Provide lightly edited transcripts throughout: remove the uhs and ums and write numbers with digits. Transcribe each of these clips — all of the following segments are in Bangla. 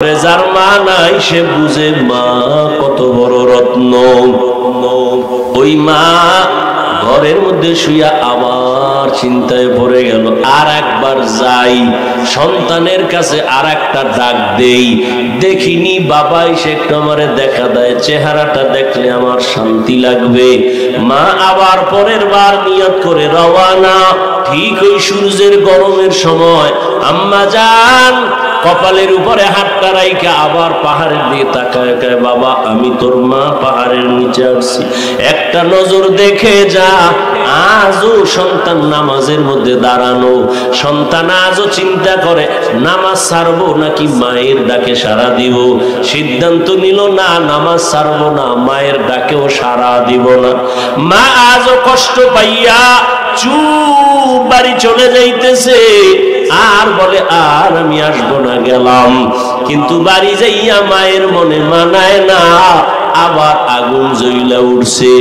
যার মা নাই সে বুঝে মা কত বড় রত্ন। ওই মা ঘরের মধ্যে শুয়া আবার চিন্তায় পড়ে গেল, আর একবার যাই সন্তানের কাছে, আর একটা ডাক দেই, দেখিনি বাবা এসে একটু আমারে দেখা দেয়, চেহারাটা দেখলে আমার শান্তি লাগবে। মা আবার পরের বার নিয়ত করে রওয়ানা। ঠিক ওই সূর্যের গরমের সময় আম্মা জান কপালের উপরে হাতটা রাইখা আবার পাহাড়ের দিকে তাকায়, বাবা আমি তোর মা পাহাড়ের নিচে আসছি, একটা নজর দেখে যা। আজও সন্তান নামাজের মধ্যে দাঁড়ানো, সন্তান আজও চিন্তা করে নামাজ ছাড়বো নাকি মায়ের ডাকে সাড়া দিব। সিদ্ধান্ত নিল না, নামাজ ছাড়বো না, মায়ের ডাকেও সাড়া দিব না। মা আজও কষ্ট পাইয়া চুপ বাড়ি চলে যাইতেছে, আর বলে আর আমি আসবো না, গেলাম। কিন্তু বাড়ি যাইয়া মায়ের মনে মানায় না, আবার আগুন জ্বলা উঠছে।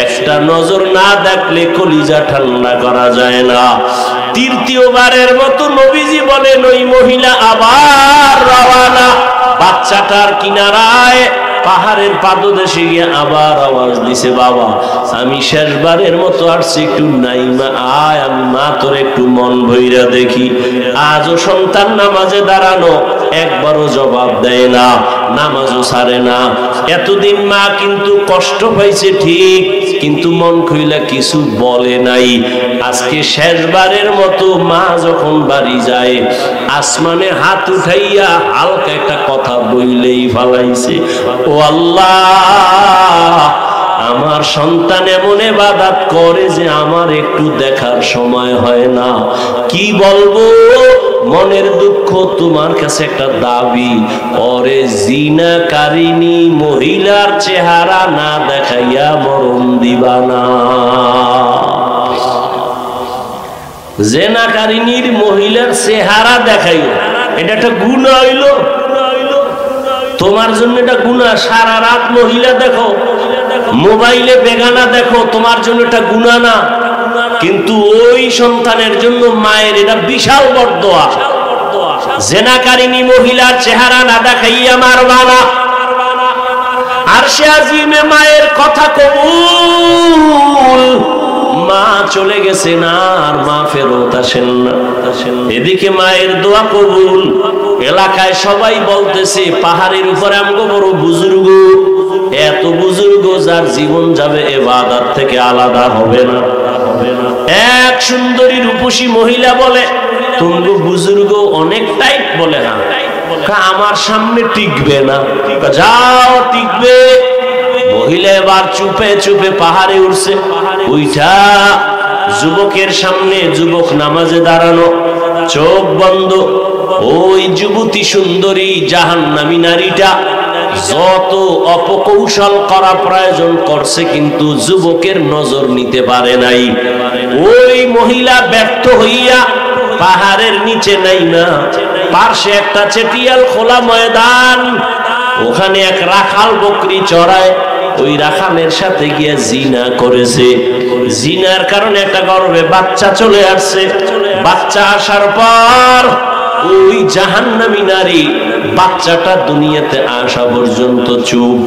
একটা নজর না দেখলে কলিজা ঠান্ডা করা যায় না। তৃতীয়বারের মতো নবীজি বলেন ওই মহিলা আবার রওয়ানা। বাচ্চাটার কিনারায় পাহাড়ের পাদদেশে গিয়ে আবার আওয়াজ দিছে, বাবা আমি শেষবারের মতো আসছি, একটু নাইমা আয়, আমি মা তোর একটু মন ভইরা দেখি। আজও সন্তান নামাজে দাঁড়ানো, একবারও জবাব দেয় না, নামাজও ছাড়ে না। এতদিন মা কিন্তু কষ্ট পাইছে ঠিক, কিন্তু মন খুইলা কিছু বলে নাই। আজকে শেষবারের মতো মা যখন বাড়ি যায়, আসমানে হাত উঠাইয়া হালকা একটা কথা বইলেই ফালাইছে, ও আল্লাহ আমার সন্তান এমন ইবাদত করে যে আমার একটু দেখার সময় হয় না। কি বলবো, মনের দুঃখ, তোমার কাছে একটা দাবি, ওরে জিনাকারিনী মহিলার চেহারা না দেখাইয়া মরণ দিবা না। জিনাকারিনীর মহিলার চেহারা দেখাইও, এটা একটা গুনাহ হইল তোমার জন্য, এটা গুনাহ। সারা রাত মহিলা দেখো, মোবাইলে বেগানা দেখো, তোমার জন্য এটা গুনাহ না, কিন্তু ওই সন্তানের জন্য মায়ের এটা বিশাল বরদোয়া। জিনাকারিনী মহিলার চেহারা না দেখাইয়া মারবা না। আরশে আজিমে মায়ের কথা কবুল। মা চলে গেছে না, আর মা ফেরত আসেন না। এদিকে মায়ের দোয়া কবুল। এলাকায় সবাই বলতেছে পাহাড়ের উপরে আমগো বড় বুজুর্গ, এত বুজুর্গ যার জীবন যাবে ইবাদত থেকে আলাদা হবে না। এক সুন্দরী রূপসী মহিলা বলে, তুমি বুজুর্গ অনেক টাইট, বলে না আমার সামনে টিকবে না, যাও টিকবে। মহিলা এবার চুপে চুপে পাহাড়ে উঠছে, উঠা যুবকের সামনে, যুবক নামাজে দাঁড়ানো, চোখ বন্ধ। ওই যুবতী সুন্দরী জাহান্নামী নারীটা যত অপকৌশল করা প্রয়োজন করছে, কিন্তু যুবকের নজর নিতে পারে নাই। ওই মহিলা ব্যর্থ হইয়া পাহাড়ের নিচে নাই না, পার্শ্বে একটা চেটিয়াল খোলা ময়দান, ওখানে এক রাখাল বকরি চড়ায়, ওই রাখালের সাথে গিয়ে জিনা করেছে। জিনার কারণে একটা গর্ভে বাচ্চা চলে আসছে। বাচ্চা আসার পর ওই জাহান্নামী নারী বাচ্চাটা দুনিয়াতে আসা পর্যন্ত চুপ।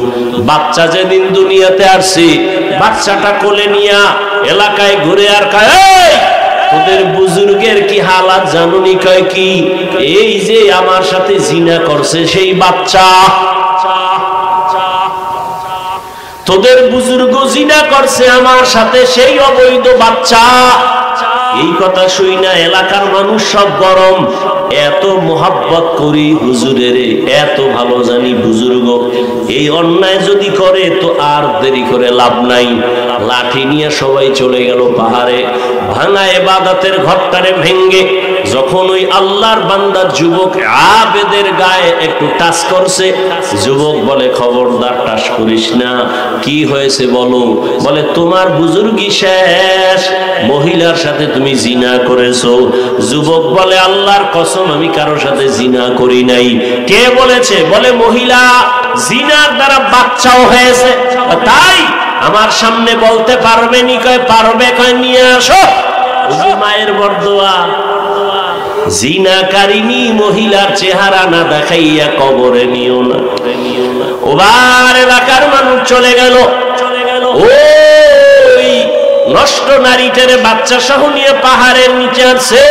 বাচ্চা যেদিন দুনিয়াতে আসছে, বাচ্চাটা কোলে নিয়া এলাকায় ঘুরে আর কয়, তোদের বুজুর্গের কি হালাত জানুনি? কয় কি? এই যে আমার সাথে জিনা করছে সেই বাচ্চা, তোদের বুজুর্গ জিনা করছে আমার সাথে, সেই অবৈধ বাচ্চা। এই কথা শুই না এলাকার মানুষ সব গরম। এত মোহাব্বত করি হুজুরের, এত ভালো জানি বুজুর্গ, এই অন্যায় যদি করে তো আর দেরি করে লাভ নাই। লাঠি নিয়ে সবাই চলে গেল পাহাড়ে। ভাঙা ইবাদতের ঘরটারে ভেঙ্গে যখন ওই আল্লাহর বান্দা যুবক আবেদের গায়ে একটু টাচ করছে, যুবক বলে খবরদার টাচ করিস না। কি হয়েছে বলো? বলে তোমার বুজুর্গি শেষ, মহিলার সাথে তুমি জিনা করেছো। যুবক বলে আল্লাহর কসম আমি কারোর সাথে জিনা করি নাই। কে বলেছে? বলে মহিলা জিনার দ্বারা বাচ্চাও হয়েছে। তাই আমার সামনে বলতে পারবে নি? কয় পারবে। কয় নিয়ে আসো। মায়ের বরদোয়া। জিনাকারিনী মহিলার চেহারা না দেখাইয়া কবরে নিও না। ওবার এলাকার মানুষ চলে গেল। ওই নষ্ট নারীটারে বাচ্চা সহ নিয়ে পাহাড়ের নিচে আছে।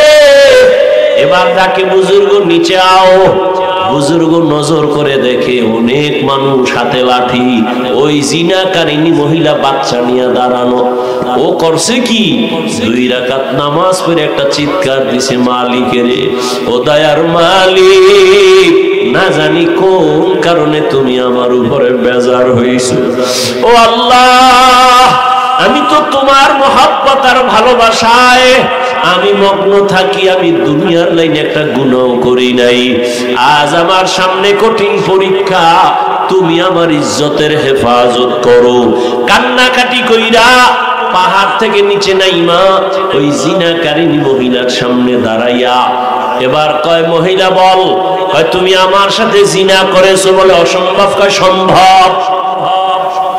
এবার ডাকে, বুজুর্গ নিচে আও। বুজুর্গ নজর করে দেখে অনেক মানুষ হাতে লাঠি, ওই জিনাকারিনী মহিলা বাচ্চা নিয়ে দাঁড়ানো। ও করছে কি, 2 রাকাত নামাজ পড়ে একটা চিৎকার দিছে, মালিকেরে, ও দয়ার মালিক, না জানি কোন কারণে তুমি আমার উপরে বেজার হইছো। ও আল্লাহ, আমি তো তোমার মহব্বত আর ভালোবাসায় আমি মগ্ন থাকি, আমি দুনিয়ার লাইনে একটা গুনাহ করি নাই। আজ আমার সামনে কঠিন পরীক্ষা, তুমি আমার ইজ্জতের হেফাজত করো। কান্নাকাটি কইরা পাহাড় থেকে নিচে নাইমা ওই জিনাকারিনী মহিলার সামনে দাঁড়াইয়া এবার কয়, মহিলা বল, কয় তুমি আমার সাথে জিনা করেছো? বলে অসম্ভব। কয় সম্ভব।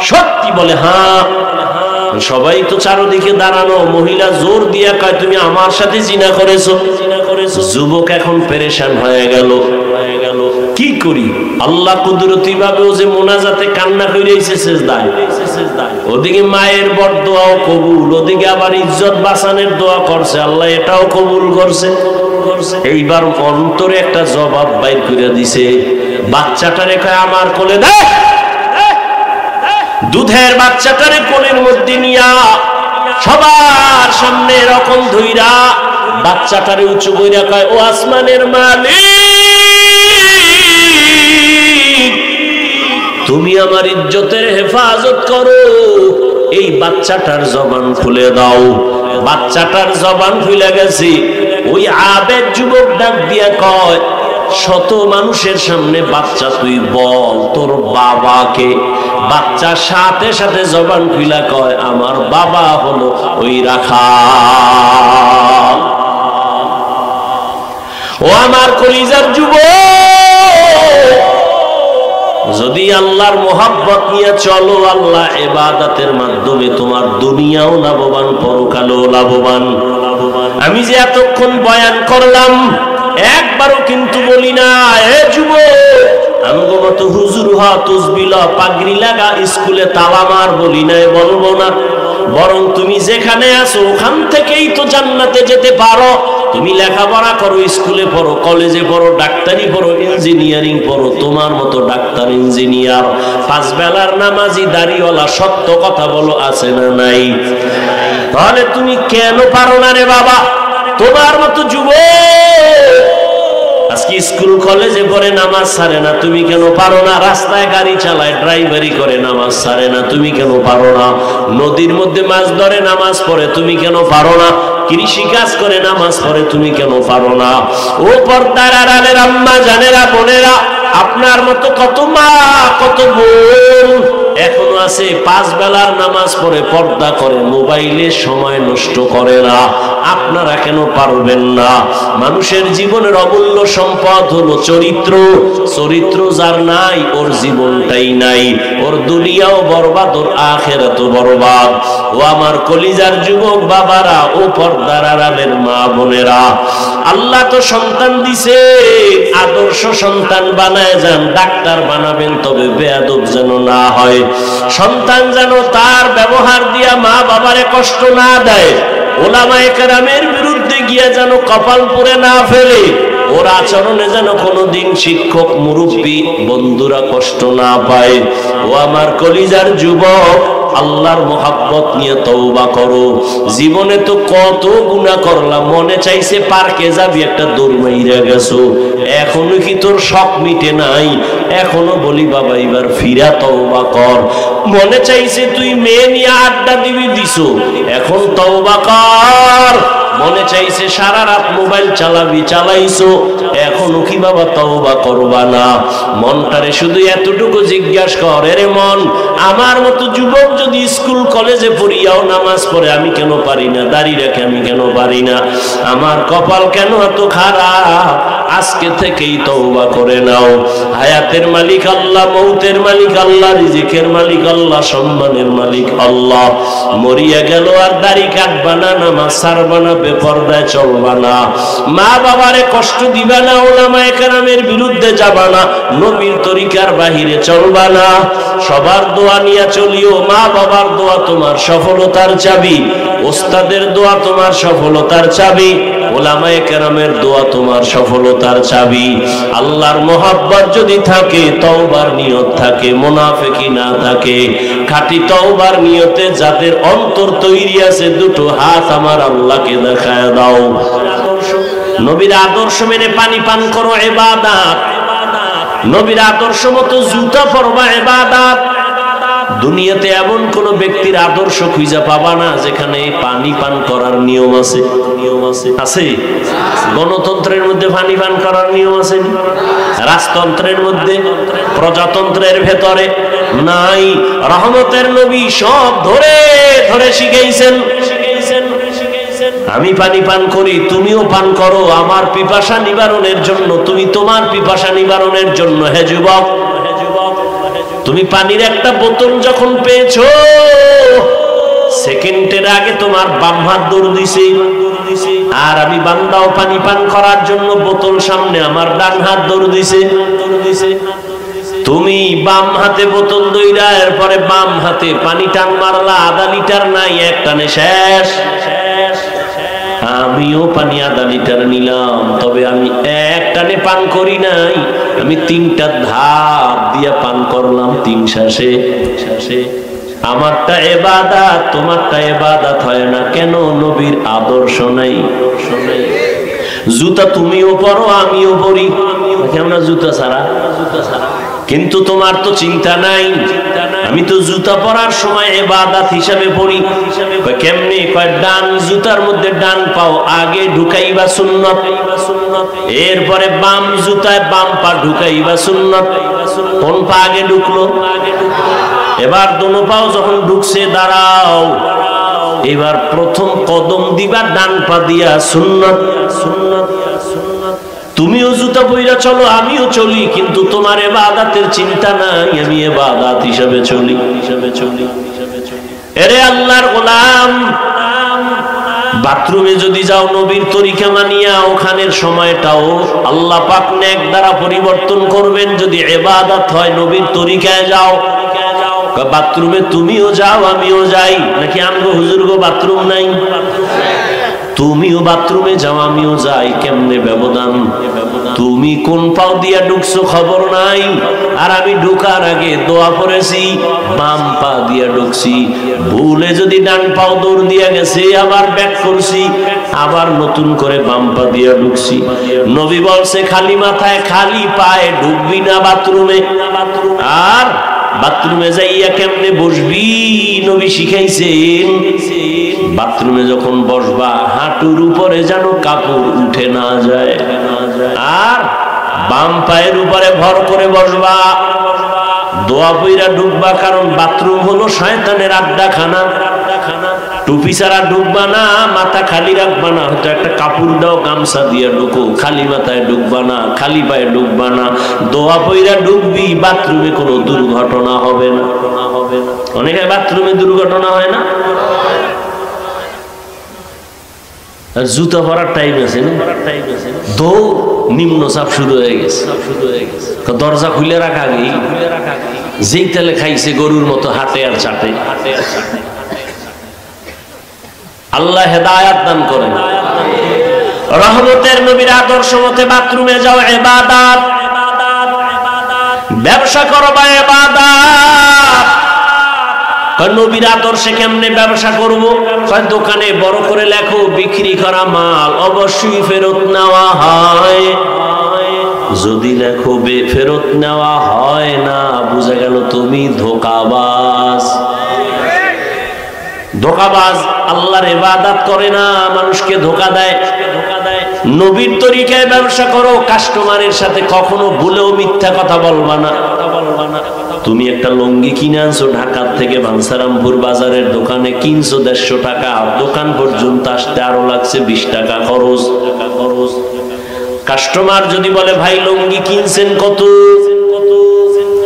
সত্যি? বলে হ্যাঁ। সবাই তো চারদিকে দাঁড়ানো। মহিলা জোর দিয়া কয়, তুমি আমার সাথে জিনা করেছো? যুবক এখন পেরেশান হয়ে গেল, কি করি? আল্লাহ কুদরতি ভাবে ও যে মোনাজাতে কান্না কইরেছে সেজদায়, ওদিকে মায়ের বরদোয়াও কবুল, ওদিকে আবার ইজ্জত বাঁচানোর দোয়া করছে, আল্লাহ এটাও কবুল করছে। এইবার অন্তরে একটা জবাব বাইর করে দিছে, বাচ্চাটারে কয় আমার কোলে দে। দুধের বাচ্চাটারে কোলের মধ্যে নিয়া সবার সামনে এরকম ধইরা বাচ্চাটারে উঁচু কইরা কয়, ও আসমানের মালিক, তুমি আমার ইজ্জতের হেফাজত করো, এই বাচ্চাটার জবান খুলে দাও। বাচ্চাটার জবান খুলে গেছে। ওই আবেদ যুবক ডাক দিয়া কয়, শত মানুষের সামনে বাচ্চা তুই বল তোর বাবাকে। বাচ্চা সাথে সাথে জবান খুলা কয়, আমার বাবা হলো ওই রাখাল। ও আমার কলিজার যুবক, যদি আল্লাহর মোহাব্বত নিয়ে চলো, আল্লাহ ইবাদতের মাধ্যমে তোমার দুনিয়াও লাভবান, পরকালেও লাভবান। আমি যে এতক্ষণ বয়ান করলাম একবারও কিন্তু বলি না, এ যুবক আমগো মতো হুজুর হ, তুসবিল, পাগড়ি লাগা, স্কুলে তালা মার, বলি নাই, বলবো না। বরং তুমি যেখানে আছো ওখান থেকেই তো জান্নাতে যেতে পারো। তুমি লেখাপড়া করো, স্কুলে পড়ো, কলেজে পড়ো, ডাক্তারি পড়ো, ইঞ্জিনিয়ারিং পড়ো, তোমার মতো ডাক্তার, ইঞ্জিনিয়ার, 5 বেলার নামাজি, দাড়িওয়ালা, সত্য কথা বলো, আছে না নাই? তাহলে তুমি কেন পারো না রে বাবা? তোমার মতো যুবক আজকে স্কুল কলেজে পড়ে নামাজ ছাড়ে না, তুমি কেন পারো না? রাস্তায় গাড়ি চালায়, ড্রাইভারি করে, নামাজ ছাড়ে না, তুমি কেন পারো না? নদীর মধ্যে মাছ ধরে, নামাজ পড়ে, তুমি কেন পারো না? কৃষি কাজ করে, নামাজ পড়ে, তুমি কেন পারো না? ও পর্দার আড়ালের আম্মা জানেরা, বোনেরা, আপনার মতো কত মা, কত বোন এখনো আছে 5 বেলার নামাজ পড়ে, পর্দা করে, মোবাইলে সময় নষ্ট করে না। আপনারা কেন পারবেন না? মানুষের জীবনের অমূল্য সম্পদ হলো চরিত্র। চরিত্র যার নাই, ওর জীবনটাই নাই, ওর দুনিয়াও বরবাদ, ওর আখিরাতও বরবাদ। ও আমার কলিজার যুবক বাবারা, ও পর্দার আড়ালের মা বোনেরা, আল্লাহ তো সন্তান দিছে, আদর্শ সন্তান বানায় যান। ডাক্তার বানাবেন, তবে বেয়াদব যেন না হয়। সন্তান যেন তার ব্যবহার দিয়া মা বাবারে কষ্ট না দেয়, ওলামায়ে কেরামের বিরুদ্ধে গিয়ে যেন কপাল পুড়ে না ফেলে, ওর আচরণে যেন কোনোদিন শিক্ষক, মুরব্বী, বন্ধুরা কষ্ট না পায়। ও আমার কলিজার যুবক, আল্লাহর মোহাব্বত নিয়ে তওবা করো। জীবনে তো কত গুনাহ করলাম, মনে চাইছে পার্কে যাবি, একটা দৌড় মাইরা গেছো, এখনো কি তোর শখ মিটে নাই? এখনো বলি বাবা এবার ফিরা তওবা কর। মনে চাইছে তুই মেয়ে নিয়ে আড্ডা দিবি, দিছো, এখন তওবা কর। মনে চাইছে সারা রাত মোবাইল চালাবি, চালাইছো, এখনো কি বাবা তওবা করবা না? মনটারে শুধু এতটুকু জিজ্ঞাসা কর, এরে মন, আমার মতো যুবক যদি স্কুল কলেজে পড়িয়াও নামাজ পড়ে, আমি কেন পারি না? দাড়ি রাখে, আমি কেন পারি না? আমার কপাল কেন এত খারাপ? আজকে থেকেই তওবা করে নাও। হায়াতের মালিক আল্লাহ, মৌতের মালিক আল্লাহ, রিজিকের মালিক আল্লাহ, সম্মানের মালিক আল্লাহ। মরিয়া গেল আর দাড়ি কাটবা না, নামাজ ছাড়বা না, বেপরদায় চলবা না, মা বাবারে কষ্ট দিবা না, উলামায়ে কেরামের বিরুদ্ধে যাবা না, নবীর তরিকার বাহিরে চলবা না। সবার দোয়া নিয়ে চলিও। মা বাবার দোয়া তোমার সফলতার চাবি, ওস্তাদের দোয়া তোমার সফলতার চাবি, উলামায়ে কেরামের দোয়া তোমার সফলতার চাবি। আল্লাহর মোহাব্বত যদি থাকে, তওবার নিয়ত থাকে, মুনাফিকি না থাকে, খাঁটি তওবার নিয়তে যাদের অন্তর তৈরি আছে, দুটো হাত আমার আল্লাহকে দেখায় দাও। নবীর আদর্শ মেনে পানি পান করো, ইবাদত। নবীর আদর্শ মতো জুতা পরবা, ইবাদত। দুনিয়াতে এমন কোন ব্যক্তির আদর্শ খুঁজে পাবা না যেখানে পানি পান করার নিয়ম আছে। আছে? গণতন্ত্রের মধ্যে পানি পান করার নিয়ম আছে? রাজতন্ত্রের মধ্যে, প্রজাতন্ত্রের ভেতরে নাই। রহমতের নবী সব ধরে ধরে শিখাইছেন। আমি পানি পান করি, তুমিও পান করো আমার পিপাসা নিবারণের জন্য, তুমি তোমার পিপাসা নিবারণের জন্য। হে যুবক, তুমি পানির একটা বোতল যখন পেয়েছো, সেকেন্ডের আগে তোমার বাম হাত দৌড় দিছে, আর আমি বান্দাও পানি পান করার জন্য বোতল সামনে, আমার ডান হাত দৌড় দিছে। তুমি বাম হাতে বোতল দইরা এরপরে বাম হাতে পানি টান মারলা, আধা লিটার নাই, এক টানে শেষ। আমিও পানি আধা লিটার নিলাম, তবে আমি এক টানে পান করি নাই, আমি 3টা ধাপ দিয়া পান করলাম 3 শ্বাসে। আমারটা ইবাদত, তোমারটা ইবাদত হয় না কেন? নবীর আদর্শ নাই। জুতা তুমিও পরো, আমিও পরি, আমরা জুতা ছাড়া। কিন্তু তোমার তো চিন্তা নাই, আমি তো জুতা পরার সময় ইবাদত হিসাবে পড়ি। কেমনে? কয় ডান জুতার মধ্যে ডান পাও আগে ঢুকাইবা সুন্নত, এরপরে বাম জুতায় বাম পা ঢুকাইবা সুন্নত। কোন পা আগে ঢুকলো? এবার দোনো পাও যখন ঢুকছে, দাঁড়াও, এবার প্রথম কদম দিবা ডান পা দিয়া, সুন্নত। তুমিও জুতা পইরা চলো, আমিও চলি, কিন্তু তোমার ইবাদতের চিন্তা নাই, আমি ইবাদত হিসাবে চলি। এরে আল্লাহর গোলাম, বাথরুমে যদি যাও নবীর তরিকা মানিয়া, ওখানের সময়টাও আল্লাহ পাক নেক দ্বারা পরিবর্তন করবেন। যদি ইবাদত হয়, নবীর তরিকায় যাও। বাথরুমে তুমিও যাও, আমিও যাই, নাকি আমগো হুজুরগো বাথরুম নাই? তুমিও বাথরুমে যাও, আমিও যাই, কেমনে ব্যবধান? তুমি কোন পাও দিয়া ঢুকছো খবর নাই, আর আমি ঢুকার আগে দোয়া পড়েছি, বাম পা দিয়া ঢুকছি। ভুলে যদি ডান পাও দৌড় দিয়া গেছে, আবার ব্যাক করছি, আবার নতুন করে বাম পা দিয়া ঢুকছি। নবী বলছে খালি মাথায় খালি পায়ে ঢুকবি না বাথরুমে। আর বাথরুমে যাইয়া কেমনে বসবি নবী শিখাইছেন। বাথরুমে যখন বসবা, হাঁটুর উপরে যেন কাপড় উঠে না যায়, আর বাম পায়ের উপরে ভর করে বসবা। দোয়া পইরা ঢুকবা, কারণ বাথরুম হলো শয়তানের আড্ডাখানা। টুপি ছাড়া ঢুকবা না, মাথা খালি রাখবা না, হয়তো একটা কাপড় দাও, গামছা দিয়ে ঢুকো। খালি মাথায় ঢুকবা না, খালি পায়ে ঢুকবা না, দোয়া পইরা ঢুকবি। বাথরুমে কোনো দুর্ঘটনা হবে না। অনেকে বাথরুমে দুর্ঘটনা হয় না। আর জুতা পরার টাইম আছে না, দৌড় নিম্নচাপ শুরু হয়ে গেছে। দরজা খুলে রাখা আগেই যেই তেলে খাইছে গরুর মতো হাঁটে আর চাটে। আল্লাহ হেদায়াত দান করেন। রহমতের নবীর আদর্শ মতে বাথরুমে যাও, ইবাদত। ব্যবসা করবা, ইবাদত। নবীর আদর্শে কেমনে ব্যবসা করবো? দোকানে বড় করে লেখো, বিক্রি করা মাল অবশ্যই ফেরত নেওয়া হয়। যদি লেখো ফেরত নেওয়া হয় না, বুঝা গেল তুমি ধোঁকাবাজ। ধোঁকাবাজ আল্লাহর ইবাদত করে না, মানুষকে ধোঁকা দেয়। নবীর তরিকায় ব্যবসা করো, কাস্টমারের সাথে কখনো ভুলেও মিথ্যা কথা বলবা না। তুমি একটা লুঙ্গি কিনে আনছো ঢাকা থেকে, বাঞ্ছারামপুর বাজারের দোকানে কিনছো 150 টাকা, দোকান পর্যন্ত আসতে আরো লাগছে 20 টাকা খরচ। কাস্টমার যদি বলে ভাই লুঙ্গি কিনছেন কত,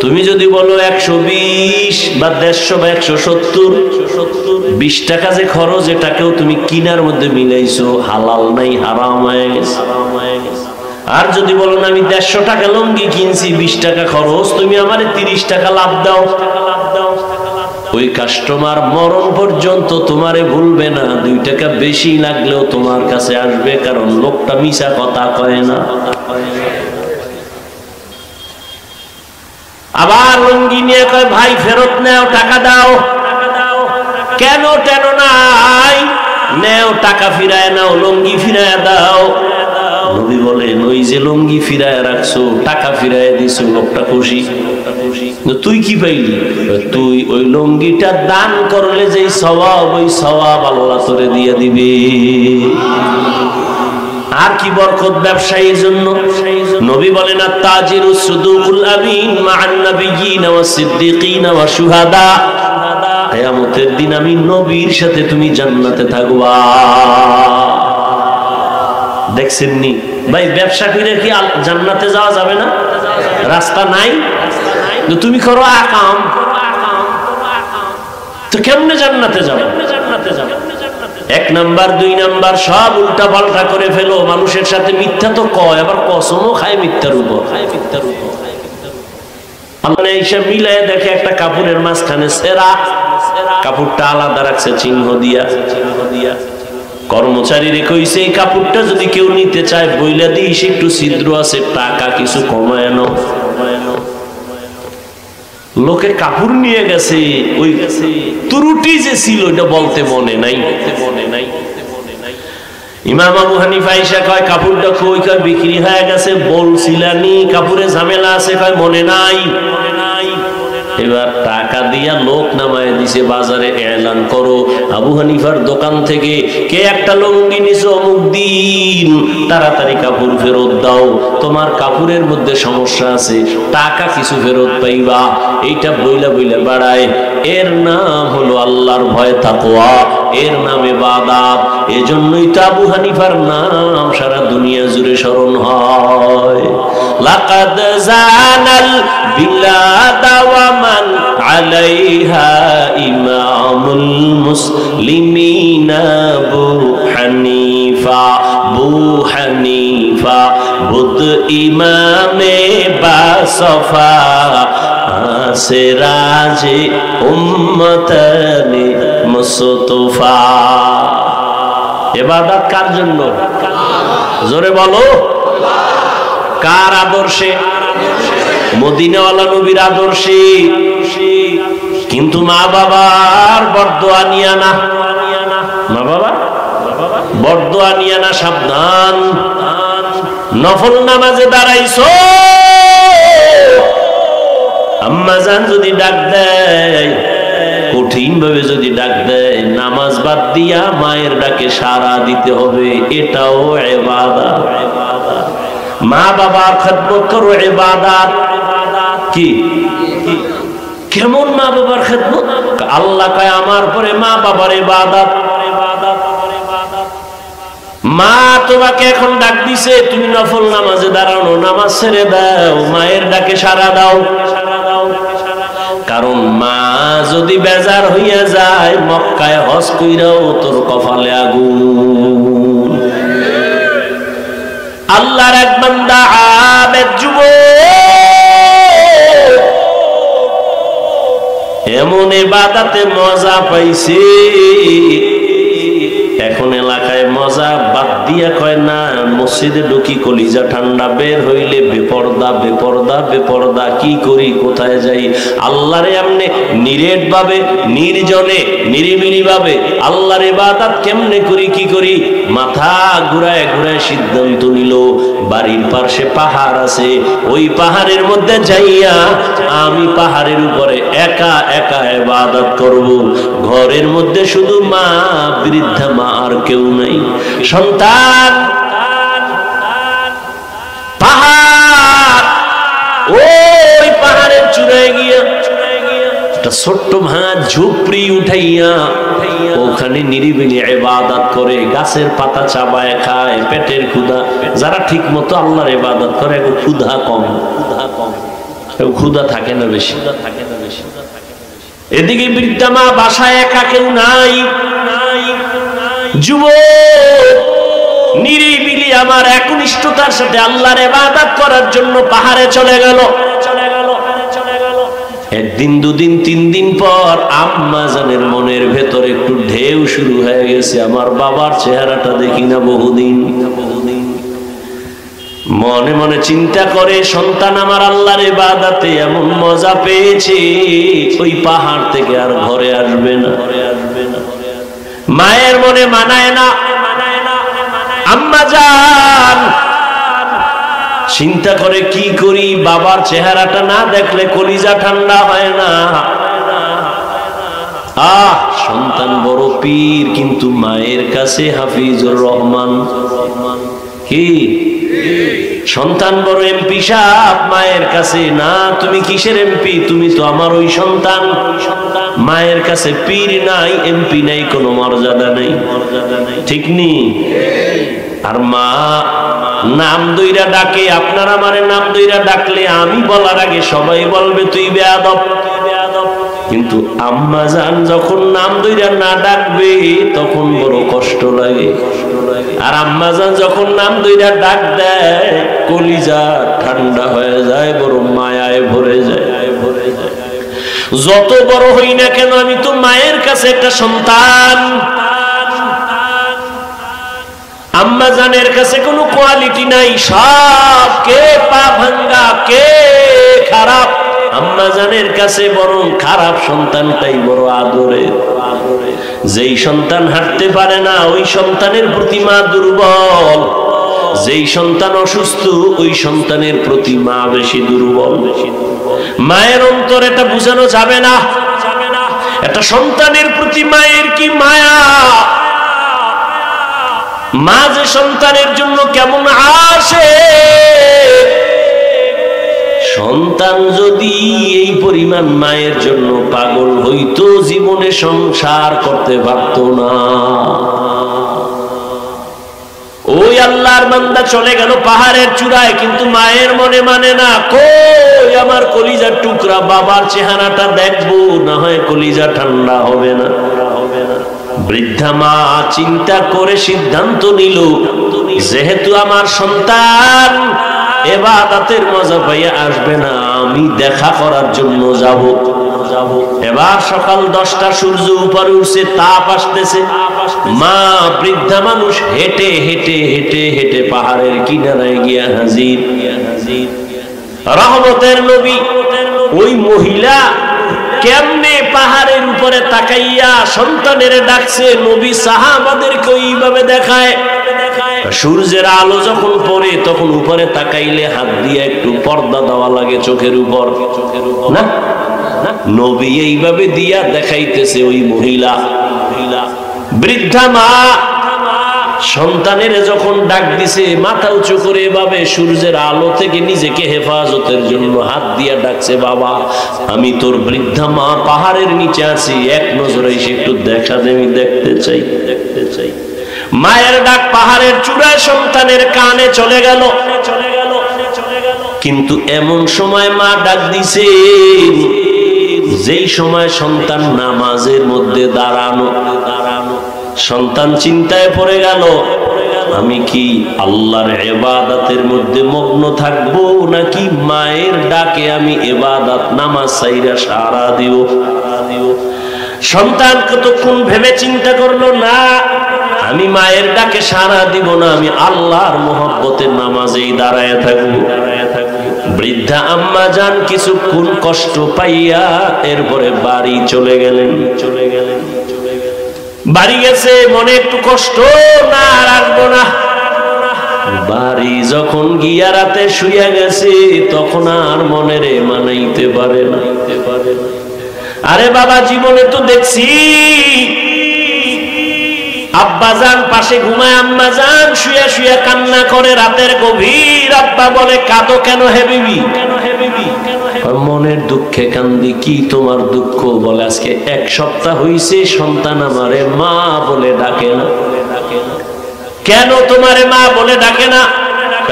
তুমি যদি বলো 120 বা 150 বা 170, 20 টাকা যে খরচ, এটাকেও তুমি কিনার মধ্যে মিলাইছো, হালাল নাই, হারাম হয়ে গেছে। আর যদি বলো না আমি 150 টাকা লুঙ্গি কিনছি, 20 টাকা খরচ, তুমি আমারে 30 টাকা লাভ দাও, ওই কাস্টমার মরণ পর্যন্ত তোমারে ভুলবে না। 2 টাকা বেশি লাগলেও তোমার কাছে আসবে, কারণ লোকটা মিছা কথা কয় না। আবার লুঙ্গি নিয়ে কয় ভাই ফেরত নেও, টাকা দাও। কেন টেন নাই, নেও, টাকা ফিরায় নাও, লুঙ্গি ফিরায় দাও। নবী বলেন ওই যে লুঙ্গি ফিরায় রাখছো, টাকা ফিরায় দিছো, লোকটা খুশি। তুই কি পাইলি? তুই ওই লুঙ্গিটা দান করলে যে সওয়াব, ওই সওয়াব আল্লাহ তোরে দিয়ে দিবে। আর কি বরকত ব্যবসায়ীর জন্য। নবী বলেন আত-তাজিরু সুদুকুল আমিন মা'আন নাবিয়্যিন ওয়াস সিদ্দিকিন ওয়াস শুহাদা। কিয়ামতের দিন আমি নবীর সাথে তুমি জান্নাতে থাকবা। দেখছেন নি ভাই, ব্যবসা করে কি জান্নাতে যাওয়া যাবে না? রাস্তা নাই। তুমি করো আকাম, তো কেমনে জান্নাতে যাবে? 1 নাম্বার 2 নাম্বার সব উল্টা পাল্টা করে ফেলো। মানুষের সাথে মিথ্যা তো কয়, আবার কসমও খায় মিথ্যার উপর। আল্লাহ এইসব মিলায় দেখে একটা কাপড়ের মাঝখানে সেরা, কাপড়টা আলাদা রাখছে চিহ্ন দিয়া। কর্মচারীরে কইছে এই কাপড়টা যদি কেউ নিতে চায় বইলা দিস, একটু ছিদ্র আছে, টাকা কিছু কমায় নাও। লোকে কাপড় নিয়ে গেছে, ওই ত্রুটি যে ছিল এটা বলতে মনে নাই। ইমাম আবু হানিফা এসে কয় কাপড়টা কই? কয় বিক্রি হয়ে গেছে। বলছিলানি কাপড়ে ঝামেলা আছে? কয় মনে নাই। এবার টাকা দিয়া লোক নামায় দিছে বাজারে, এলান করো আবু হানিফার দোকান থেকে কে একটা লুঙ্গি নিছো অমুক দিন, তাড়াতাড়ি কাপড় ফেরত দাও, তোমার কাপড়ের মধ্যে সমস্যা আছে, টাকা কিছু ফেরত পাইবা। এইটা বইলা বইলা বাড়ায়। এর নাম হলো আল্লাহর ভয়, তাকওয়া, এর নাম ইবাদত। এজন্যই তো আবু হানিফার নাম সারা দুনিয়া জুড়ে স্মরণ হয়। লাকাদ জানাল বিলাদা ওয়া মান আলাইহা ইমামুল মুসলিমিনা আবু হানিফা। আবু হানিফা বুদ ইমামে বাসফা, সিরাজে উম্মতানে মুস্তাফা। ইবাদত কার জন্য? জোরে বলো। কার আদর্শে? মদিনাওয়ালা নবীর আদর্শে। কিন্তু মা বাবার বরদোয়া নিয়া না, মা বাবা বরদোয়া নিয়া না, সাবধান। নফল নামাজে দাঁড়াইছো, আম্মা জান যদি ডাক দেয়, কঠিন ভাবে যদি ডাক দেয়, নামাজ বাদ দিয়া মায়ের ডাকে সাড়া দিতে হবে, এটাও ইবাদত। মা বাবার খেদমত করো, ইবাদত। কি কেমন মা বাবার খেদমত? আল্লাহ কয় আমার পরে মা বাবার ইবাদত। মা তোমাকে এখন ডাক দিছে, তুমি নফল নামাজে দাঁড়ানো, নামাজ ছেড়ে দাও, মায়ের ডাকে সাড়া দাও। কারণ মা যদি বেজার হইয়া যায়, মক্কায় হজ কইরাও তোর কপালে আগুন। আল্লাহর এক বান্দা আবেদ যুবক এমন ইবাদতে মজা পাইছে, এখন এলাকায় মজা বাদ দিয়া কয় না, মসজিদে ঢুকি কলিজা ঠান্ডা, বের হইলে বেপরদা বেপরদা বেপরদা, কি করি কোথায় যাই। আল্লাহরে এমনি নিরেট ভাবে, নির্জনে নিরিবিলি ভাবে আল্লাহর ইবাদত কেমনে করি, কি করি, মাথা ঘুরায় ঘুরায় সিদ্ধান্ত নিল বাড়ির পাশে পাহাড় আছে, ওই পাহাড়ের মধ্যে যাইয়া আমি পাহাড়ের উপরে একা একা ইবাদত করব। ঘরের মধ্যে শুধু মা, বৃদ্ধা মা, আর কেউ নাই। সন্তান পাহাড়, ওই পাহাড়ের চূড়ায় গিয়া একটা ছোট্ট ভাঙা ঝুপড়ি উঠাইয়া ওখানে নিরিবিলি ইবাদত করে, গাছের পাতা চাবায় খায়, পেটের ক্ষুধা। যারা ঠিক মতো আল্লাহর ইবাদত করে ক্ষুধা কম, ক্ষুধা থাকে না বেশি। এদিকে বৃদ্ধা মা বাসায় একা, কেউ নাই। যুবক নিরিবিলি আমার একনিষ্ঠতার সাথে আল্লাহর ইবাদত করার জন্য পাহাড়ে চলে গেল। একদিন, দুদিন, 3 দিন পর আম্মা জানের মনের ভেতর একটু ঢেউ শুরু হয়ে গেছে। আমার বাবার চেহারাটা দেখি না বহুদিন। মনে মনে চিন্তা করে, সন্তান আমার আল্লাহর ইবাদতে এমন মজা পেয়েছে, ওই পাহাড় থেকে আর ঘরে আসবে না। মায়ের মনে মানায় না। আম্মা জান চিন্তা করে, কি করি, বাবার চেহারাটা না দেখলে কলিজা ঠান্ডা হয় না। সন্তান বড় পীর, কিন্তু মায়ের কাছে হাফিজুর রহমান। কি সন্তান বড় এমপি সাহেব, মায়ের কাছে না। তুমি কিসের এমপি? তুমি তো আমার ওই সন্তান। মায়ের কাছে পীর নাই, এমপি নাই, কোনো মর্যাদা নেই, ঠিক নি? আর মা নাম দইরা ডাকে। আপনার আমারে নাম দইরা ডাকলে আমি বলার আগে সবাই বলবে তুই বেয়াদব। কিন্তু আম্মা জান যখন নাম দইরা না ডাকবে তখন বড় কষ্ট লাগে। আর আম্মা জান যখন নাম দইরা ডাক দেয় কলিজা ঠান্ডা হয়ে যায়, বড় মায়ায় ভরে যায়। যত বড় হই না কেন আমি তো মায়ের কাছে একটা সন্তান। আম্মা জানের কাছে কোনো কোয়ালিটি নাই, সব কে পা ভাঙ্গা, কে খারাপ। আম্মা জানের কাছে বরং খারাপ সন্তানটাই বড় আদরের। যেই সন্তান হাঁটতে পারে না ওই সন্তানের প্রতি মা দুর্বল। যেই সন্তান অসুস্থ ওই সন্তানের প্রতি মা বেশি দুর্বল। মায়ের অন্তর এটা বোঝানো যাবে না। একটা সন্তানের প্রতি মায়ের কি মায়া, মা যে সন্তানের জন্য কেমন আসে। সন্তান যদি এই পরিমাণ মায়ের জন্য পাগল হইতো, জীবনে সংসার করতে পারত না। ওই আল্লাহর বান্দা চলে গেল পাহাড়ের চূড়ায়, কিন্তু মায়ের মনে মানে না। কই আমার কলিজার টুকরা, বাবার চেহারাটা দেখবো, না হয় কলিজা ঠান্ডা হবে না। বৃদ্ধা মা চিন্তা করে সিদ্ধান্ত নিল, যেহেতু আমার সন্তান ইবাদতের মজা পাইয়া আসবে না, আমি দেখা করার জন্য যাব। এবার সকাল 10টা, সূর্য উপরে উঠছে, তাপ আসতেছে। মা বৃদ্ধা মানুষ হেঁটে হেঁটে হেঁটে হেঁটে পাহাড়ের কিনারায় গিয়া হাজির। রহমতের নবী ওই মহিলা কেমনে পাহাড়ের উপরে তাকাইয়া সন্তানের ডাকছে। নবী সাহাবাদেরকে ওইভাবে দেখায়। সূর্যের আলো যখন পড়ে তখন উপরে তাকাইলে হাত দিয়ে একটু পর্দা দেওয়া লাগে চোখের উপর, না? নবী এইভাবে দিয়া দেখাইতেছে। ওই মহিলা বৃদ্ধা মা সন্তানের যখন ডাক দিছে, মাথা উঁচু করে এভাবে সূর্যের আলো থেকে নিজেকে হেফাজতের জন্য হাত দিয়া ডাকছে, বাবা আমি তোর বৃদ্ধা মা পাহাড়ের নিচে আছি, এক নজরে এসে একটু দেখা দে, আমি দেখতে চাই, দেখতে চাই। মায়ের ডাক পাহাড়ের চূড়ায় সন্তানের কানে চলে গেল। কিন্তু এমন সময় মা ডাক দিছে যেই সময় সন্তান নামাজের মধ্যে দাঁড়ানো। সন্তান চিন্তায় পড়ে গেল, আমি কি আল্লাহর ইবাদতের মধ্যে মগ্ন থাকবো, নাকি মায়ের ডাকে আমি ইবাদত নামাজ সাইরা সারা দিব। সন্তান কতক্ষণ ভেবে চিন্তা করলো, না আমি মায়ের ডাকে সারা দিব না, আমি আল্লাহর মহব্বতের নামাজেই দাঁড়ায় থাকবো। বৃদ্ধা আম্মা জান কিছুক্ষণ কষ্ট পাইয়া এরপরে বাড়ি চলে গেলেন। বাড়ি গেছে, মনে একটু কষ্ট, না আর আসবো না। বাড়ি যখন গিয়া রাতে শুইয়া গেছে তখন আর মনে রে মানাইতে পারে না। আরে বাবা, জীবনে তো দেখছি আব্বা জান পাশে ঘুমায়, আম্মা জান শুয়া শুয়া কান্না করে রাতের গভীর। আব্বা বলে, কাঁদো কেন হে বিবি? মনের দুঃখে কান্দি। কি তোমার দুঃখ? বলে আজকে 1 সপ্তাহ হইছে সন্তান আমারে মা বলে ডাকে না। কেন তোমারে মা বলে ডাকে না?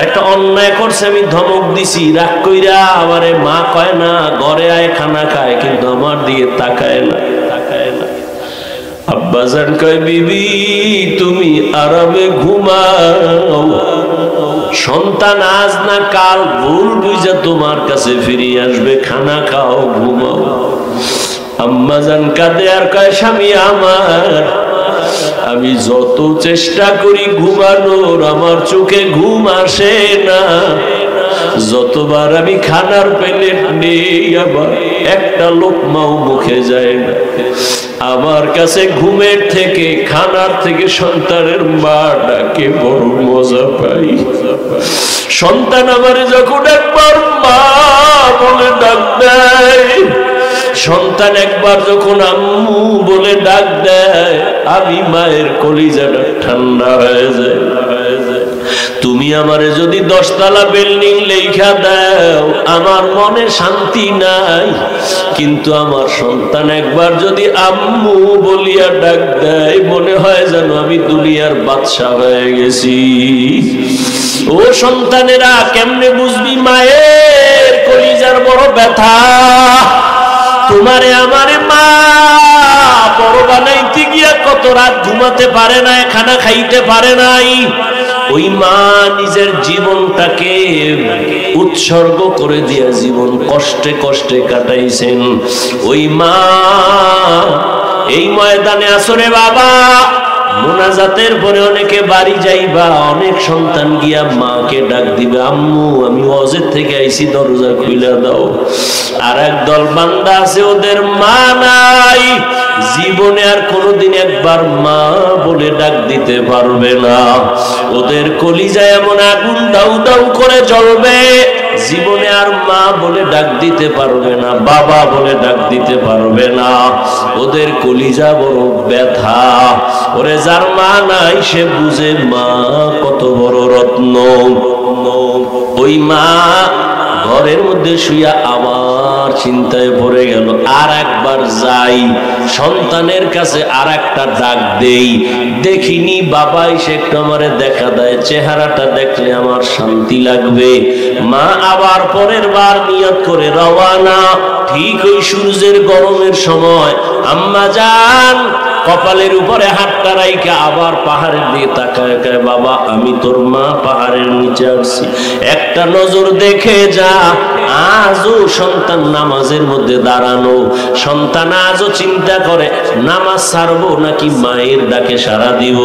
একটা অন্যায় করছে, আমি ধমক দিছি, রাগ কইরা আমারে মা কয় না, ঘরে আয় খানা খায়, কিন্তু আমার দিকে তাকায় না। আব্বাজান কয় বিবি তুমি আরামে ঘুমাও, সন্তান আজ না কাল ভুল বুঝা তোমার কাছে ফিরে আসবে, খানা খাও ঘুমাও। আম্মাজান কাঁদে আর কয় স্বামী আমার, আমি যত চেষ্টা করি ঘুমানোর আমার চোখে ঘুম আসে না। যতবার আমি খানার প্লেট নেই আবার একটা লোকমাও মুখে যায় না। আমার কাছে ঘুমের থেকে খানার থেকে সন্তানের মা ডাকে বড় মজা পাই। সন্তান আমারে যখন একবার মা বলে ডাক দেয়, সন্তান একবার যখন আম্মু বলে ডাক দেয়, আমি মায়ের কলিজাটা ঠান্ডা হয়ে যায়। তুমি আমারে যদি 10 তলা বিল্ডিং লেখা দাও আমার মনে শান্তি নাই, কিন্তু আমার সন্তান একবার যদি আম্মু বলিয়া ডাক দেয় মনে হয় যেন আমি দুনিয়ার বাদশা হয়ে গেছি। ও সন্তানেরা, কেমনে বুঝবি মায়ের কলিজার বড় ব্যথা? তোমারে আমারে মা বড় বানাইতে গিয়া কত রাত ঘুমাতে পারে না, খানা খাইতে পারে নাই। ওই মা নিজের জীবনটাকে উৎসর্গ করে দিয়া জীবন কষ্টে কষ্টে কাটাইছেন। ওই মা এই ময়দানে আসরে বাবা মোনাজাতের পরে অনেকে বাড়ি যাইবা, অনেক সন্তান গিয়া মাকে ডাক দিবে, আম্মু আমি ওয়াজের থেকে আইছি দরজা খুলে দাও। আর একদল বান্দা আছে ওদের মা নাই, জীবনে আর কোনোদিন একবার মা বলে ডাক দিতে পারবে না। ওদের কলিজায় এমন আগুন দাউ দাউ করে জ্বলবে, জীবনে আর মা বলে ডাক দিতে পারবে না, বাবা বলে ডাক দিতে পারবে না। ওদের কলিজা বড় ব্যথা। ওরে যার মা নাই সে বুঝে মা কত বড় রত্ন। ওই মা ঘরের মধ্যে শুয়া আবার চিন্তায় পড়ে গেল, আর একবার যাই সন্তানের কাছে, আর একটা ডাক দেই, দেখিনি বাবা এসে একটু আমারে দেখা দেয়, চেহারাটা দেখলে আমার শান্তি লাগবে। মা আবার পরের বার নিয়ত করে রওয়ানা। ঠিক ওই সূর্যের গরমের সময় আম্মা জান কপালের উপরে হাতটা রাইখা আবার পাহাড়ের দিকে তাকায়, বাবা আমি তোর মা পাহাড়ের নিচে আসছি, একটা নজর দেখে যা। আজও সন্তান নামাজের মধ্যে দাঁড়ানো, সন্তান আজও চিন্তা করে নামাজ ছাড়বো নাকি মায়ের ডাকে সাড়া দিব।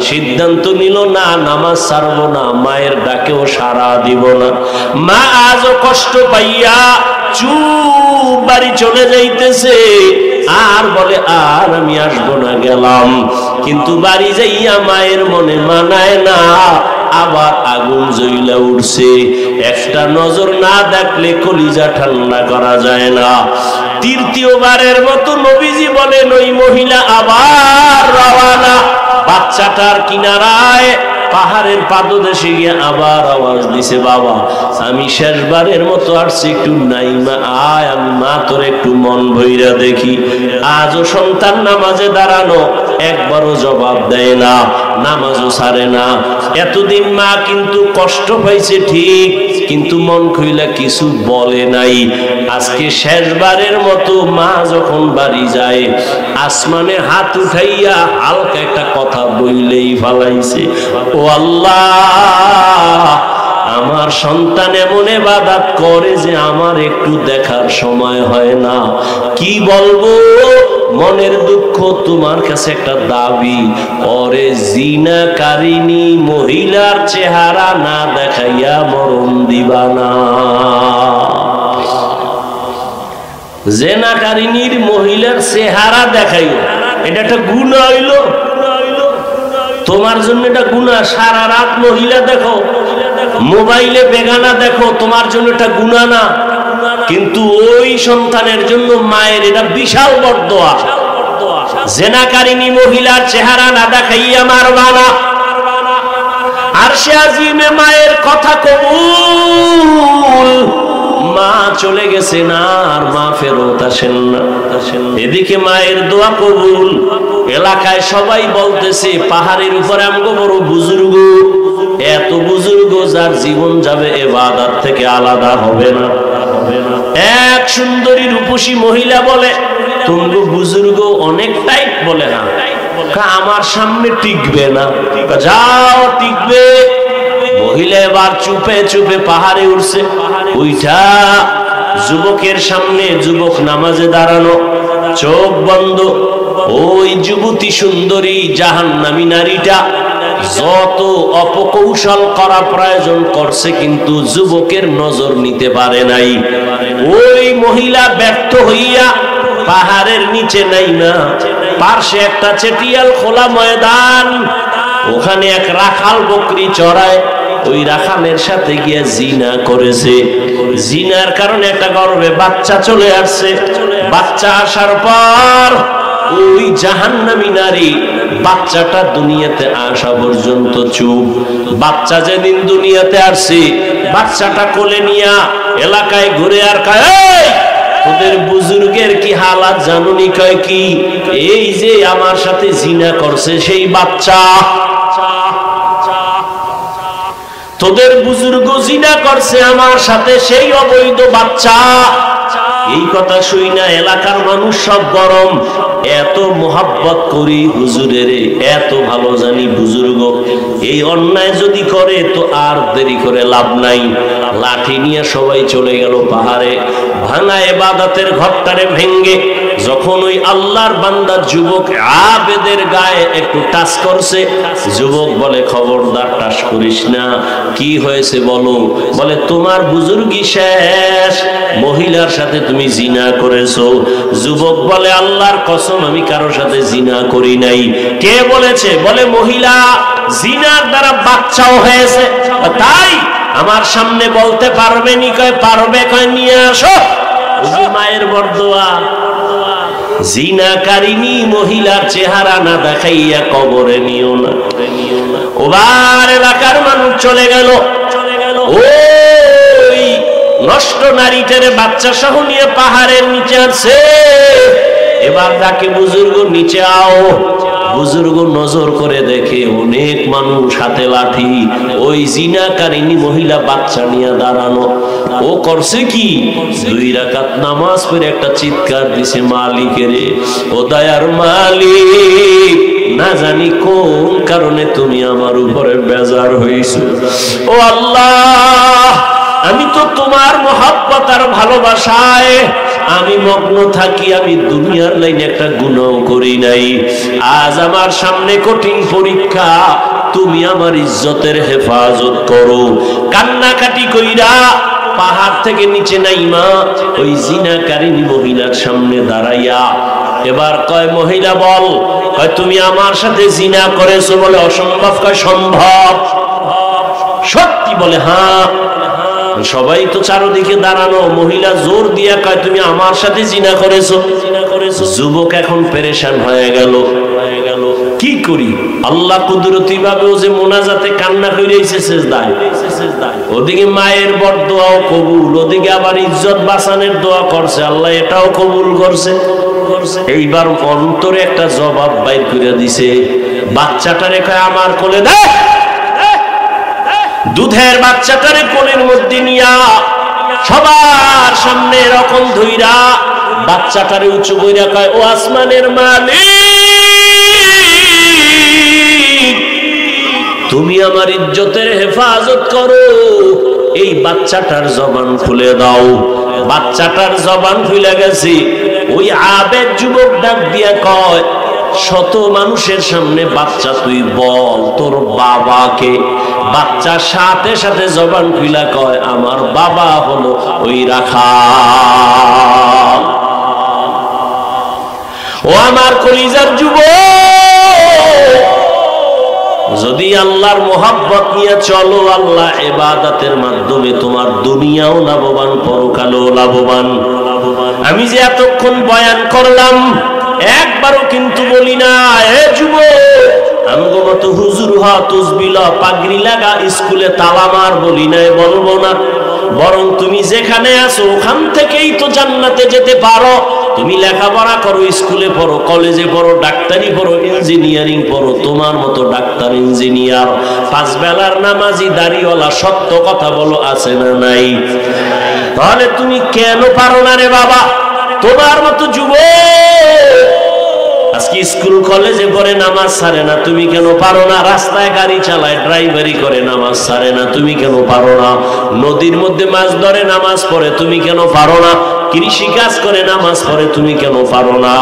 সিদ্ধান্ত নিল না, নামাজ ছাড়বো না, মায়ের ডাকেও সাড়া দিব না। মা আজও কষ্ট পাইয়া চুপ বাড়ি চলে যাইতেছে, আর বলে আর আমি আসবো না, গেলাম। কিন্তু বাড়ি যাইয়া মায়ের মনে মানায় না, আবার আগুন জ্বলা উঠছে। একটা নজর না দেখলে কলিজা ঠান্ডা করা যায় না। তৃতীয়বারের মতো নবীজি বলেন ওই মহিলা আবার রওয়ানা। বাচ্চাটার কিনারায় পাহাড়ের পাদদেশে গিয়ে আবার আওয়াজ দিছে, বাবা আমি শেষবারের মতো আসছি, একটু নাইমা আয়, আমি মা তোর একটু মন ভইরা দেখি। আজও সন্তান নামাজে দাঁড়ানো, একবারও জবাব দেয় না, নামাজও ছাড়ে না। এতদিন মা কিন্তু কষ্ট পাইছে ঠিক, কিন্তু মন খুইলা কিছু বলে নাই। আজকে শেষবারের মতো মা যখন বাড়ি যায়, আসমানে হাত উঠাইয়া হালকা একটা কথা বইলেই ফালাইছে, ও আল্লাহ আমার সন্তান এমন ইবাদত করে যে আমার একটু দেখার সময় হয় না। কি বলবো, মনের দুঃখ, তোমার কাছে একটা দাবি, ওরে জিনাকারিনী মহিলার চেহারা না দেখাইয়া মরণ দিবা না। জিনাকারিনীর মহিলার চেহারা দেখাইও, এটা একটা গুনাহ হইল তোমার জন্য, এটা গুনাহ। সারা রাত মহিলা দেখো, মোবাইলে বেগানা দেখো, তোমার জন্য এটা গুনাহ না, কিন্তু ওই সন্তানের জন্য মায়ের এটা বিশাল বরদোয়া। জিনাকারিনী মহিলার চেহারা না দেখাইয়া মারবা না। আরশে আজিমে মায়ের কথা কবুল, মা চলে গেছে না, আর মা ফেরত আসেন না। এদিকে মায়ের দোয়া কবুল। এলাকায় সবাই বলতেছে পাহাড়ের উপরে আমগো বড় বুজুর্গ, এত বুজুর্গ যার জীবন যাবে ইবাদত থেকে আলাদা হবে না। এক সুন্দরী রূপসী মহিলা বলে, তুমি বুজুর্গ অনেক টাইট। বলে না, আমার সামনে টিকবে না। যাও, টিকবে। মহিলা এবার চুপে চুপে পাহাড়ে উঠছে। ওইটা যুবকের সামনে, যুবক নামাজে দাঁড়ানো, চোখ বন্ধ। ওই যুবতী সুন্দরী জাহান্নামী নারীটা যত অপকৌশল করা প্রয়োজন করছে, কিন্তু যুবকের নজর নিতে পারে নাই। ওই মহিলা ব্যর্থ হইয়া পাহাড়ের নিচে নাইমা পার্শ্বে একটা চেটিয়াল খোলা ময়দান, ওখানে এক রাখাল বকরি চড়ায়। ওই রাখালের সাথে গিয়ে জিনা করেছে। জিনার কারণে একটা গর্ভে বাচ্চা চলে আসছে। বাচ্চা আসার পর ওই জাহান্নামী নারী বাচ্চাটা দুনিয়াতে আসা পর্যন্ত চুপ। বাচ্চা যেদিন দুনিয়াতে আসছে, বাচ্চাটা কোলে নিয়া এলাকায় ঘুরে আর কয়, তোদের বুজুর্গের কি হালাত জানুনি? কয় কি? এই যে আমার সাথে জিনা করছে সেই বাচ্চা। তোদের বুজুর্গ জিনা করছে আমার সাথে, সেই অবৈধ বাচ্চা। এই কথা শুই না এলাকার মানুষ সব গরম। এত মোহাব্বত করি হুজুরের, এত ভালো জানি বুজুর্গ, এই অন্যায় যদি করে তো আর দেরি করে লাভ নাই। লাঠি নিয়ে সবাই চলে গেল পাহাড়ে। ভাঙা ইবাদতের ঘরটারে ভেঙ্গে যখন ওই আল্লাহর বান্দা যুবক আবেদের গায়ে একটু টাচ করছে, যুবক বলে, খবরদার টাচ করিস না। কি হয়েছে বলো? বলে, তোমার বুজুর্গি শেষ, মহিলার সাথে তুমি জিনা করেছো। যুবক বলে, আল্লাহর কসম আমি কারোর সাথে জিনা করি নাই। কে বলেছে? বলে, মহিলা জিনার দ্বারা বাচ্চাও হয়েছে, তাই আমার সামনে বলতে পারবে নি? কয় পারবে। কয় নিয়ে আসো। মায়ের বরদোয়া। জিনাকারিনী মহিলার চেহারা না দেখাইয়া কবরে নিও না। ওবার এলাকার মানুষ চলে গেল। ওই নষ্ট নারীটারে বাচ্চা সহ নিয়ে পাহাড়ের নিচে আছে। এবার ডাকে, বুজুর্গ নিচে আও। বুজুর্গ নজর করে দেখে অনেক মানুষ হাতে লাঠি। ওই জিনাকারিনী মহিলা বাচ্চা নিয়ে দাঁড়ানো। ও করছে কি? 2 রাকাত নামাজ পড়ে একটা চিৎকার দিছে, মালিকের, ও দয়ার মালিক, না জানি কোন কারণে তুমি আমার উপরে বেজার হইছো। ও আল্লাহ, আমি তো তোমার মহব্বত আর ভালোবাসায় আমি মগ্ন থাকি। আমি দুনিয়ার লাইনে একটা গুনাহ করি নাই। আজ আমার সামনে কঠিন পরীক্ষা, তুমি আমার ইজ্জতের হেফাজত করো। কান্নাকাটি কইরা পাহাড় থেকে নিচে নাইমা ওই জিনাকারিনী মহিলার সামনে দাঁড়াইয়া এবার কয়, মহিলা বল। কয়, তুমি আমার সাথে জিনা করেছো। বলে, অসম্ভব। কয়, সম্ভব। সত্যি? বলে, হ্যাঁ। সবাই তো চারদিকে দাঁড়ানো। মহিলা জোর দিয়া কয়, তুমি আমার সাথে জিনা করেছো। যুবক এখন পেরেশান হয়ে গেল। কি করি? আল্লাহ কুদরতি ভাবে ও যে মোনাজাতে কান্না কইরাইছে সেজদায়। ওদিকে মায়ের বরদোয়াও কবুল, ওদিকে আবার ইজ্জত বাঁচানোর দোয়া করছে, আল্লাহ এটাও কবুল করছে। এইবার অন্তরে একটা জবাব বাইর করে দিছে। বাচ্চাটারে কয়, আমার কোলে দে। দুধের বাচ্চাটারে কোলের মধ্যে নিয়া সবার সামনে এরকম ধইরা বাচ্চাটারে উঁচু কইরা কয়, ও আসমানের মালিক, তুমি আমার ইজ্জতের হেফাজত করো। এই বাচ্চাটার জবান খুলে দাও। বাচ্চাটার জবান খুলে গেছে। ওই আবেদ যুবক ডাক দিয়া কয়, শত মানুষের সামনে বাচ্চা তুই বল তোর বাবাকে। বাচ্চার সাথে সাথে জবান খুলে কয়, আমার বাবা হলো ওই রাখাল। ও আমার কলিজার যুবক, যদি আল্লাহর মোহাব্বত নিয়ে চলো, আল্লাহ ইবাদতের মাধ্যমে তোমার দুনিয়াও লাভবান, পরকালও লাভবান। আমি যে এতক্ষণ বয়ান করলাম, একবারও কিন্তু বলি না, এ যুবক আমগো মতো হুজুর হ, তসবিহ ল, পাগড়ি লাগা, স্কুলে তালা মার, বলি নাই, বলবো না। বরং তুমি যেখানে আছো ওখান থেকেই তো জান্নাতে যেতে পারো। তুমি লেখাপড়া করো, স্কুলে পড়ো, কলেজে পড়ো, ডাক্তারি পড়ো, ইঞ্জিনিয়ারিং পড়ো, তোমার মতো ডাক্তার ইঞ্জিনিয়ার 5 বেলার নামাজি দাড়িওয়ালা সত্য কথা বলো আছে না নাই? তাহলে তুমি কেন পারো না রে বাবা? তোমার মতো যুবক আজকে স্কুল কলেজে পড়ে নামাজ ছাড়ে না, তুমি কেন পারো না? রাস্তায় গাড়ি চালায়, ড্রাইভারি করে, নামাজ ছাড়ে না, তুমি কেন পারো না? নদীর মধ্যে মাছ ধরে নামাজ পড়ে, তুমি কেন পারো না? কৃষি কাজ করে নামাজ পড়ে, তুমি কেন পারো না?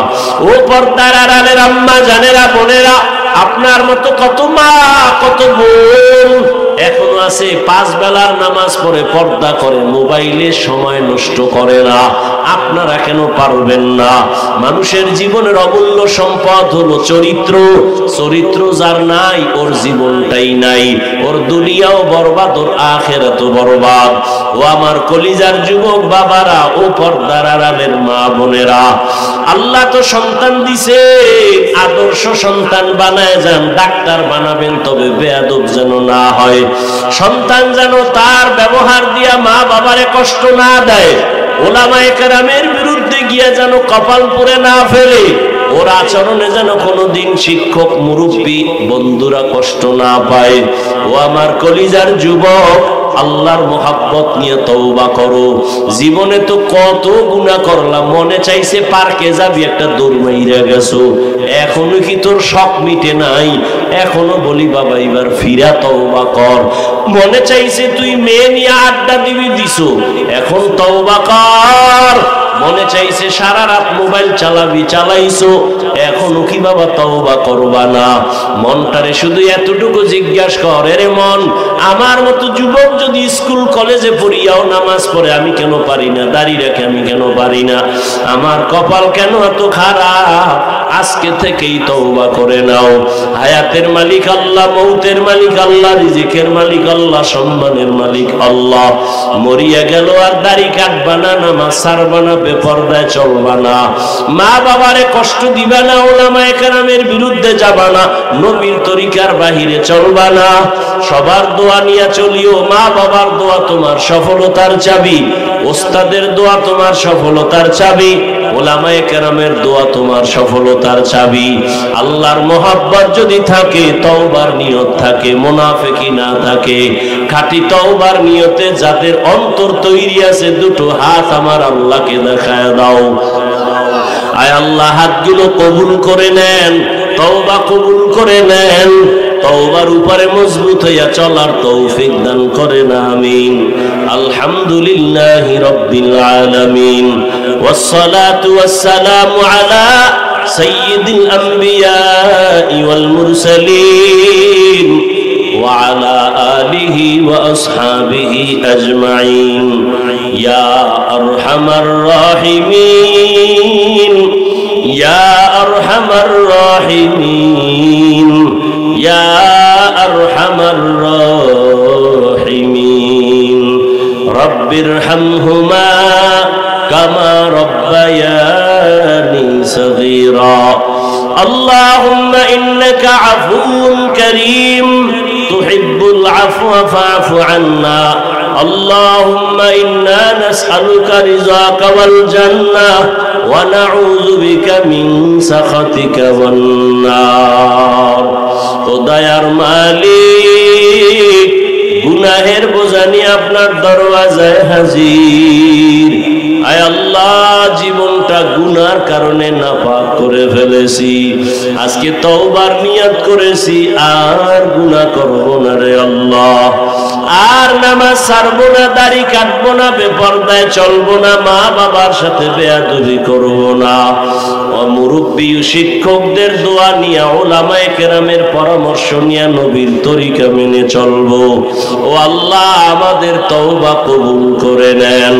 ও পর্দার আড়ালের আম্মা জানেরা, বোনেরা, আপনার মতো কত মা কত বোন এখনো আছে 5 বেলার নামাজ পড়ে, পর্দা করে, মোবাইলে সময় নষ্ট করে না। আপনারা কেন পারবেন না? মানুষের জীবনের অমূল্য সম্পদ হলো চরিত্র। চরিত্র যার নাই ওর জীবনটাই নাই, ওর দুনিয়াও বরবাদ, ওর আখিরাতও বরবাদ। ও আমার কলিজার যুবক বাবারা, ও পর্দার আড়ালের মা বোনেরা, আল্লাহ তো সন্তান দিছে, আদর্শ সন্তান বানায় যান। ডাক্তার বানাবেন তবে বেয়াদব যেন না হয়, সন্তান যেন তার ব্যবহার দিয়া মা বাবারে কষ্ট না দেয়, ওলামায়ে কেরামের বিরুদ্ধে গিয়ে যেন কপাল পুড়ে না ফেলে, ওর আচরণে যেন কোনোদিন শিক্ষক মুরব্বী বন্ধুরা কষ্ট না পায়। ও আমার কলিজার যুবক, আল্লাহর মোহাব্বত নিয়ে তওবা করো। জীবনে তো কত গুনাহ করলাম, মনে চাইছে পার্কে যাবি, একটা দৌড় মাইরা গেছো, এখনো কি তোর শখ মিটে নাই? এখনো বলি বাবা এবার ফিরা তওবা কর। মনে চাইছে তুই মেয়ে নিয়ে আড্ডা দিবি, দিছো, এখন তওবা কর। মনে চাইছে সারা রাত মোবাইল চালাবি, চালাইছো, এখনো কি বাবা তওবা করবা না? মনটারে শুধু এতটুকু জিজ্ঞাসা কর, এরে মন, আমার মতো যুবক যদি স্কুল কলেজে পড়িয়াও নামাজ পড়ে, আমি কেন পারি না? দাঁড়িয়ে রাখে আমি কেন পারি না? আমার কপাল কেন এত খারাপ? আজকে থেকেই তওবা করে নাও। হায়াতের মালিক আল্লাহ, মৌতের মালিক আল্লাহ, রিজিকের মালিক আল্লাহ, সম্মানের মালিক আল্লাহ। মরিয়া গেল আর দাড়ি কাটবা না, নামাজ ছাড়বা না, বেপরদায় চলবা না, মা বাবারে কষ্ট দিবা না, ওলামায়ে কেরামের বিরুদ্ধে যাবা না, নবীর তরিকার বাহিরে চলবা না। সবার দোয়া নিয়ে চলিও। মা বাবার দোয়া তোমার সফলতার চাবি, ওস্তাদের দোয়া তোমার সফলতার চাবি, ওলামায়ে কেরামের দোয়া তোমার সফলতার চাবি। আল্লাহর মোহাব্বত যদি থাকে, তওবার নিয়ত থাকে, মুনাফিকি না থাকে, খাঁটি তওবার নিয়তে যাদের অন্তর তৈরি আছে, দুটো হাত আমার আল্লাহকে দেখায় দাও। আয় আল্লাহ, হাতগুলো কবুল করে নেন, তওবা কবুল করে নেন, তওবার উপরে মজবুত হইয়া চলার তৌফিক দান করেন, আমিন। আলহামদুলিল্লাহি রাব্বিল আলামিন, ওয়াসসালাতু ওয়াসসালামু আলা সাইয়্যিদিল আমবিয়া ওয়াল মুরসালিন ওয়া আলা আলিহি ওয়া আসহাবিহি আজমাইন। ইয়া আরহামার রাহিমিন, ইয়া আরহামার রাহিমিন, ইয়া আরহামার রাহিমিন। রব্বিরহামহুমা কামা রব্বায়ানি সগীরা। আল্লাহুম্মা ইন্নাকা আফুউন কারীম তুহিব্বুল আফওয়া ফা'ফু আন্না। আল্লাহুম্মা ইন্না নাসআলুকা রিযাকা ওয়াল জান্নাহ ওয়া নাউযু বিকা মিন সাখাতিকা ওয়ান নার। ও দয়ার মালিক, গুনাহের বোঝা নিয়ে আপনার দরওয়াজায় হাজির। আয় আল্লাহ, জীবনটা গুনার কারণে নাপাক করে ফেলেছি, আজকে তওবার নিয়ত করেছি, আর গুনাহ করব না রে আল্লাহ। আর নামাজ ছাড়বো না, দাড়ি কাটবো না, বেপরদায় চলবো না, মা বাবার সাথে বেয়াদবি করবো না। মুরব্বী শিক্ষকদের দোয়া নিয়ে, ওলামায়ে কেরামের পরামর্শ নিয়ে নবীর তরিকা মেনে চলবো। ও আল্লাহ, আমাদের তওবা কবুল করে নেন,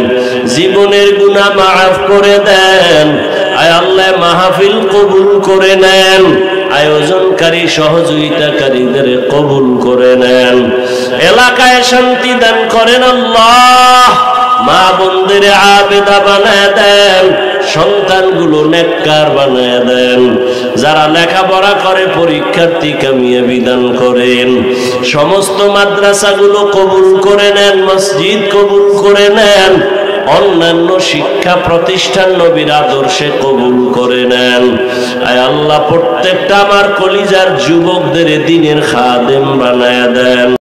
জীবনের গুনাহ মাফ করে দেন। আয় আল্লাহ, মাহফিল কবুল করে নেন, আয়োজনকারী সহযোগিতাকারীদের কবুল করে নেন, এলাকায় শান্তি দান করেন আল্লাহ। মা বোনদের আবেদা বানায় দেন, সন্তানগুলো নেককার বানায়া দেন। যারা লেখাপড়া করে পরীক্ষার্থী কামিয়াবি দান করেন। সমস্ত মাদ্রাসাগুলো কবুল করে নেন, মসজিদ কবুল করে নেন, অন্যান্য শিক্ষা প্রতিষ্ঠান নবীর আদর্শে কবুল করে নেন। আয় আল্লাহ, প্রত্যেকটা আমার কলিজার যুবকদের দ্বীনের খাদেম বানায়া দেন।